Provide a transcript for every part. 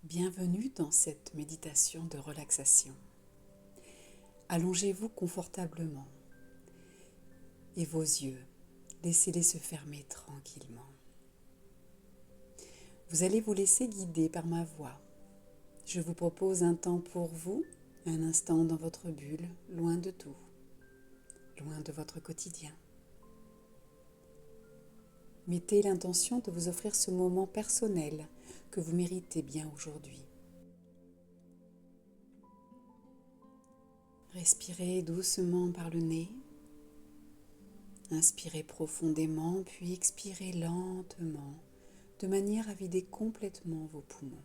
Bienvenue dans cette méditation de relaxation. Allongez-vous confortablement et vos yeux, laissez-les se fermer tranquillement. Vous allez vous laisser guider par ma voix. Je vous propose un temps pour vous, un instant dans votre bulle, loin de tout, loin de votre quotidien. Mettez l'intention de vous offrir ce moment personnel que vous méritez bien aujourd'hui. Respirez doucement par le nez. Inspirez profondément, puis expirez lentement, de manière à vider complètement vos poumons.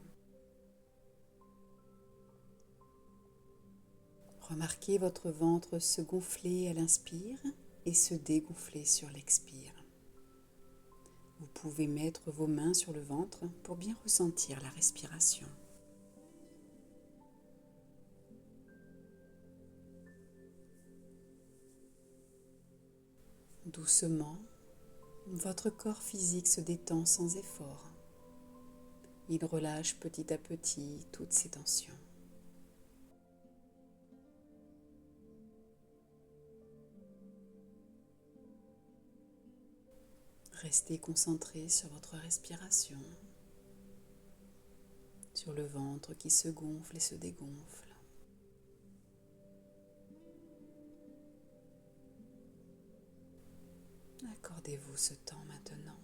Remarquez votre ventre se gonfler à l'inspire et se dégonfler sur l'expire. Vous pouvez mettre vos mains sur le ventre pour bien ressentir la respiration. Doucement, votre corps physique se détend sans effort. Il relâche petit à petit toutes ses tensions. Restez concentré sur votre respiration, sur le ventre qui se gonfle et se dégonfle. Accordez-vous ce temps maintenant.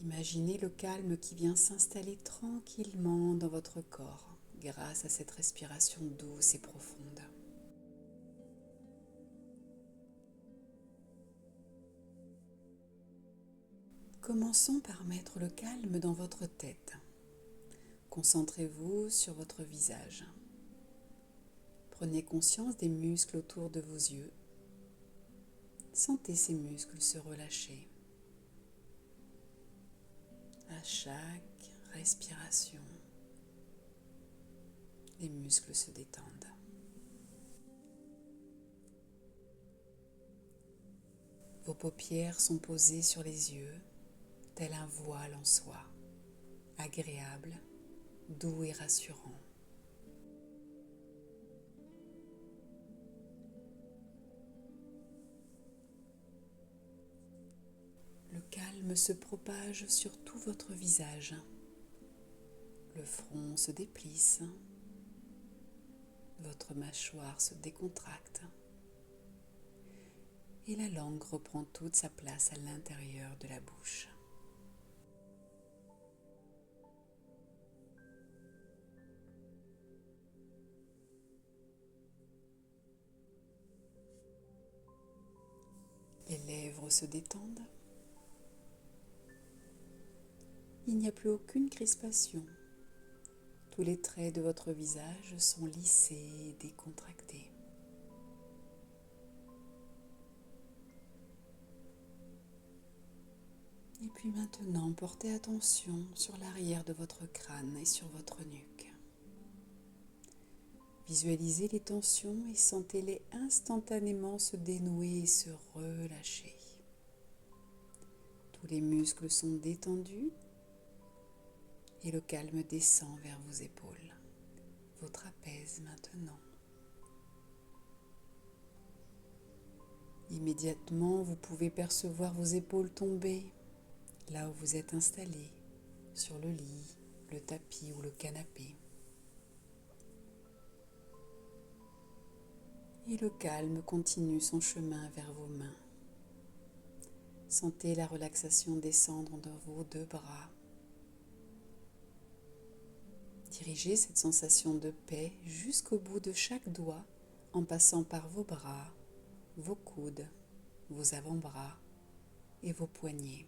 Imaginez le calme qui vient s'installer tranquillement dans votre corps grâce à cette respiration douce et profonde. Commençons par mettre le calme dans votre tête. Concentrez-vous sur votre visage. Prenez conscience des muscles autour de vos yeux. Sentez ces muscles se relâcher. À chaque respiration, les muscles se détendent. Vos paupières sont posées sur les yeux, tel un voile en soie, agréable, doux et rassurant. Le calme se propage sur tout votre visage. Le front se déplisse, votre mâchoire se décontracte et la langue reprend toute sa place à l'intérieur de la bouche. Les lèvres se détendent. Il n'y a plus aucune crispation. Tous les traits de votre visage sont lissés et décontractés. Et puis maintenant, portez attention sur l'arrière de votre crâne et sur votre nuque. Visualisez les tensions et sentez-les instantanément se dénouer et se relâcher. Tous les muscles sont détendus et le calme descend vers vos épaules, vos trapèzes maintenant. Immédiatement, vous pouvez percevoir vos épaules tomber là où vous êtes installé, sur le lit, le tapis ou le canapé. Et le calme continue son chemin vers vos mains. Sentez la relaxation descendre dans vos deux bras. Dirigez cette sensation de paix jusqu'au bout de chaque doigt en passant par vos bras, vos coudes, vos avant-bras et vos poignets.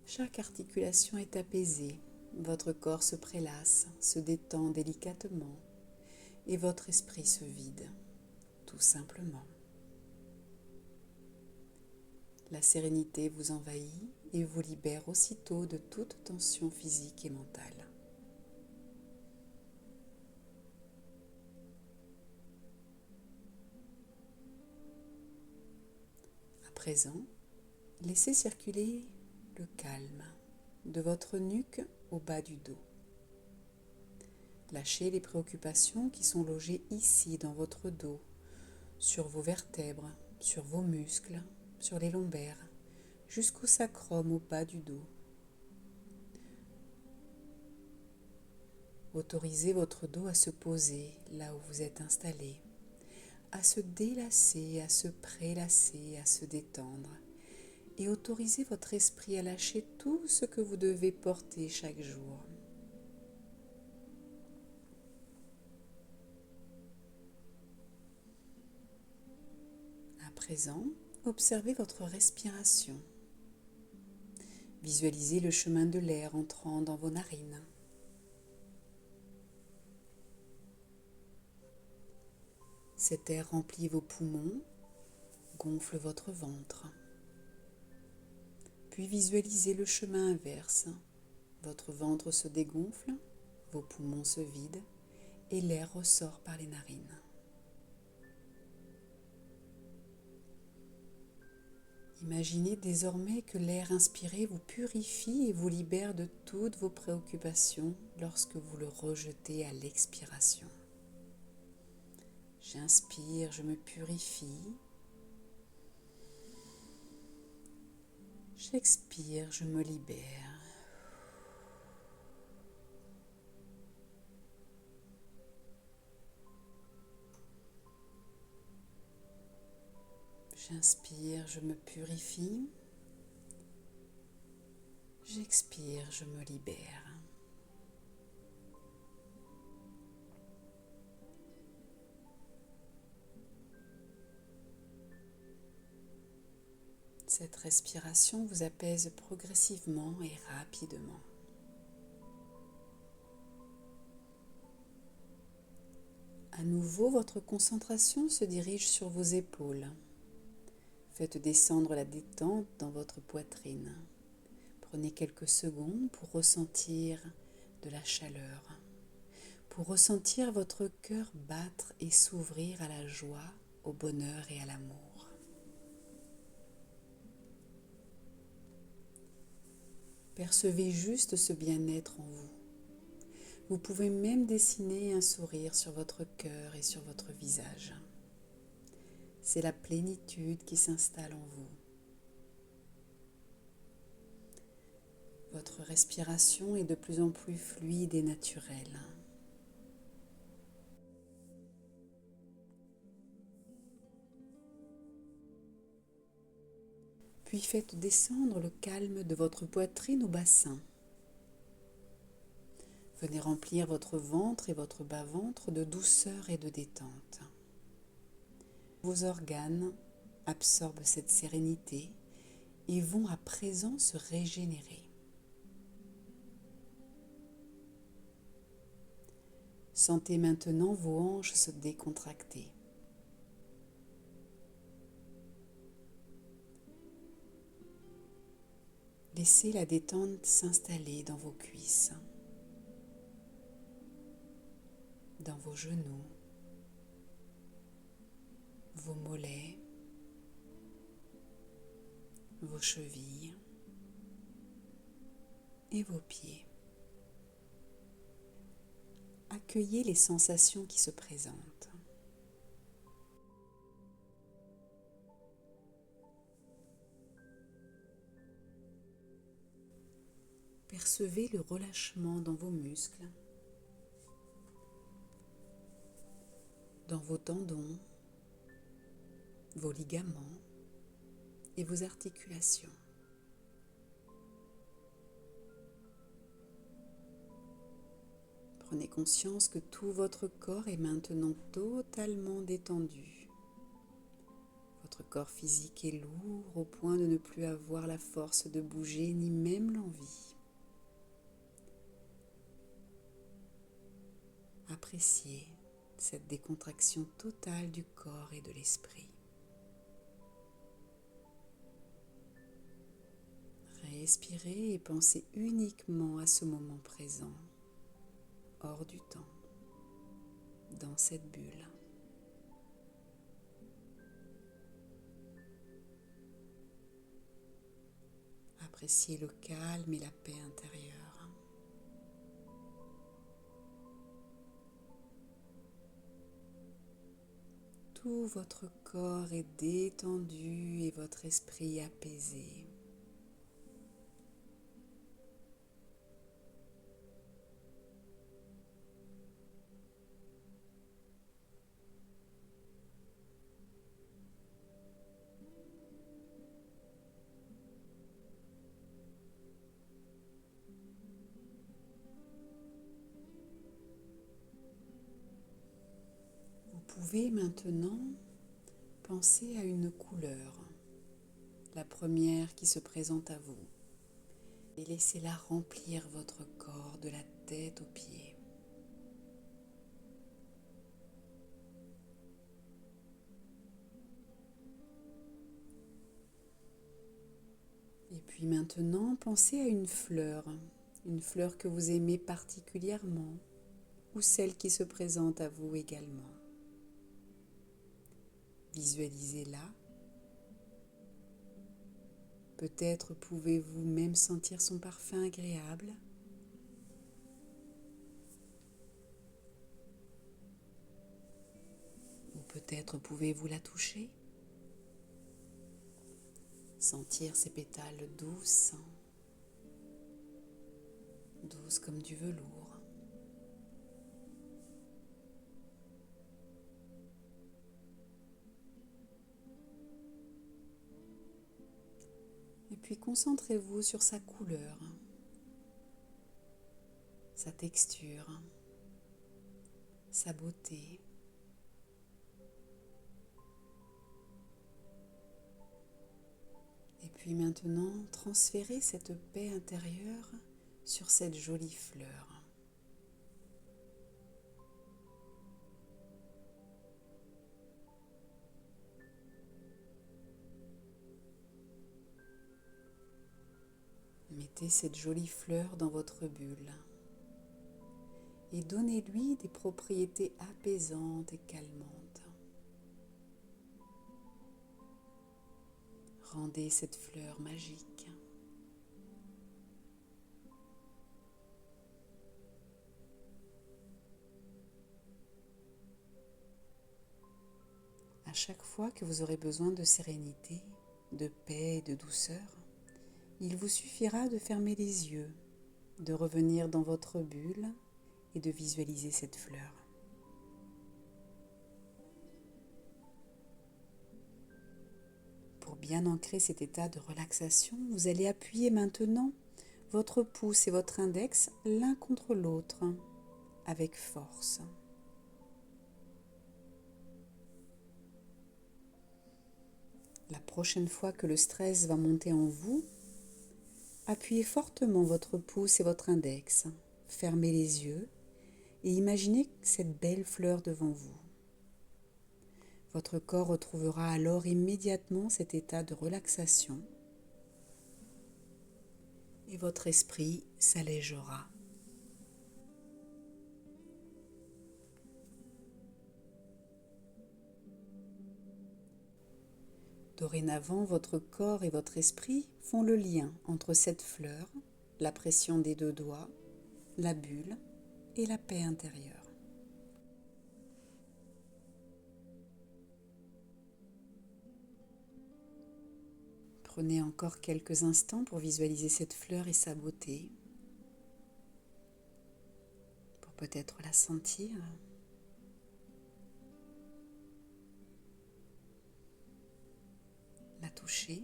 Chaque articulation est apaisée, votre corps se prélasse, se détend délicatement et votre esprit se vide, tout simplement. La sérénité vous envahit et vous libère aussitôt de toute tension physique et mentale. présent, laissez circuler le calme de votre nuque au bas du dos. Lâchez les préoccupations qui sont logées ici dans votre dos, sur vos vertèbres, sur vos muscles, sur les lombaires, jusqu'au sacrum au bas du dos. Autorisez votre dos à se poser là où vous êtes installé, à se délasser, à se prélasser, à se détendre. Et autorisez votre esprit à lâcher tout ce que vous devez porter chaque jour. À présent, observez votre respiration. Visualisez le chemin de l'air entrant dans vos narines. Cet air remplit vos poumons, gonfle votre ventre. Puis visualisez le chemin inverse. Votre ventre se dégonfle, vos poumons se vident et l'air ressort par les narines. Imaginez désormais que l'air inspiré vous purifie et vous libère de toutes vos préoccupations lorsque vous le rejetez à l'expiration. J'inspire, je me purifie. J'expire, je me libère. J'inspire, je me purifie. J'expire, je me libère. Cette respiration vous apaise progressivement et rapidement. À nouveau, votre concentration se dirige sur vos épaules. Faites descendre la détente dans votre poitrine. Prenez quelques secondes pour ressentir de la chaleur, pour ressentir votre cœur battre et s'ouvrir à la joie, au bonheur et à l'amour. Percevez juste ce bien-être en vous. Vous pouvez même dessiner un sourire sur votre cœur et sur votre visage. C'est la plénitude qui s'installe en vous. Votre respiration est de plus en plus fluide et naturelle. Puis faites descendre le calme de votre poitrine au bassin. Venez remplir votre ventre et votre bas-ventre de douceur et de détente. Vos organes absorbent cette sérénité et vont à présent se régénérer. Sentez maintenant vos hanches se décontracter. Laissez la détente s'installer dans vos cuisses, dans vos genoux, vos mollets, vos chevilles et vos pieds. Accueillez les sensations qui se présentent. Percevez le relâchement dans vos muscles, dans vos tendons, vos ligaments et vos articulations. Prenez conscience que tout votre corps est maintenant totalement détendu. Votre corps physique est lourd au point de ne plus avoir la force de bouger ni même l'envie. Appréciez cette décontraction totale du corps et de l'esprit. Respirez et pensez uniquement à ce moment présent, hors du temps, dans cette bulle. appréciez le calme et la paix intérieure. Tout votre corps est détendu et votre esprit apaisé. Vous pouvez maintenant penser à une couleur, la première qui se présente à vous, et laissez-la remplir votre corps de la tête aux pieds. Et puis maintenant, pensez à une fleur que vous aimez particulièrement, ou celle qui se présente à vous également. Visualisez-la. Peut-être pouvez-vous même sentir son parfum agréable. Ou peut-être pouvez-vous la toucher. Sentir ses pétales douces comme du velours. Et puis concentrez-vous sur sa couleur, sa texture, sa beauté. Et puis maintenant, transférez cette paix intérieure sur cette jolie fleur. Mettez cette jolie fleur dans votre bulle et donnez-lui des propriétés apaisantes et calmantes. Rendez cette fleur magique. À chaque fois que vous aurez besoin de sérénité, de paix et de douceur, il vous suffira de fermer les yeux, de revenir dans votre bulle et de visualiser cette fleur. Pour bien ancrer cet état de relaxation, vous allez appuyer maintenant votre pouce et votre index l'un contre l'autre avec force. La prochaine fois que le stress va monter en vous, appuyez fortement votre pouce et votre index, fermez les yeux et imaginez cette belle fleur devant vous. Votre corps retrouvera alors immédiatement cet état de relaxation et votre esprit s'allégera. Dorénavant, votre corps et votre esprit font le lien entre cette fleur, la pression des deux doigts, la bulle et la paix intérieure. Prenez encore quelques instants pour visualiser cette fleur et sa beauté, pour peut-être la sentir. La toucher.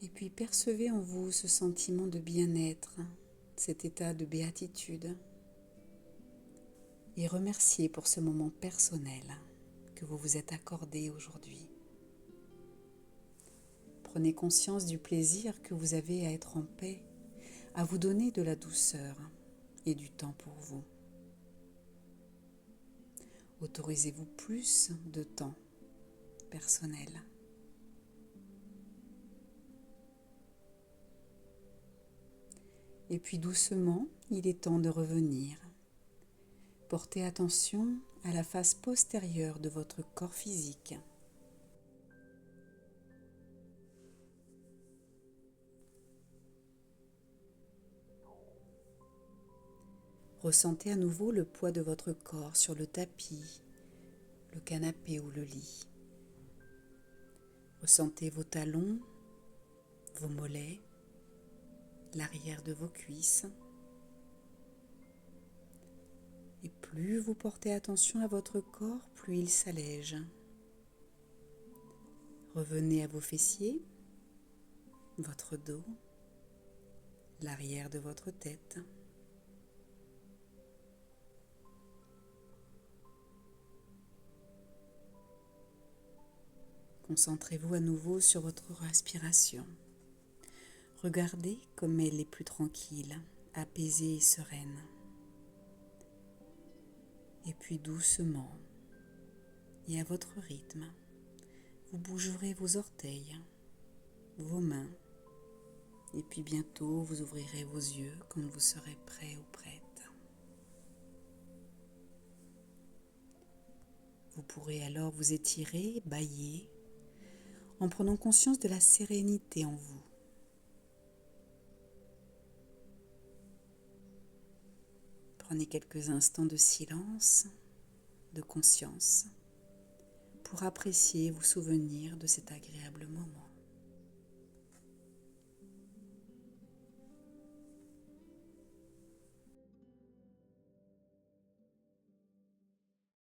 Et puis percevez en vous ce sentiment de bien-être, cet état de béatitude. Et remerciez pour ce moment personnel que vous vous êtes accordé aujourd'hui. Prenez conscience du plaisir que vous avez à être en paix, à vous donner de la douceur et du temps pour vous. Autorisez-vous plus de temps personnel. Et puis doucement, il est temps de revenir. Portez attention à la face postérieure de votre corps physique. Ressentez à nouveau le poids de votre corps sur le tapis, le canapé ou le lit. Ressentez vos talons, vos mollets, l'arrière de vos cuisses. Et plus vous portez attention à votre corps, plus il s'allège. Revenez à vos fessiers, votre dos, l'arrière de votre tête. Concentrez-vous à nouveau sur votre respiration. Regardez comme elle est plus tranquille, apaisée et sereine. Et puis doucement, et à votre rythme, vous bougerez vos orteils, vos mains, et puis bientôt vous ouvrirez vos yeux quand vous serez prêt ou prête. Vous pourrez alors vous étirer, bâiller, en prenant conscience de la sérénité en vous. Prenez quelques instants de silence, de conscience, pour apprécier et vous souvenir de cet agréable moment.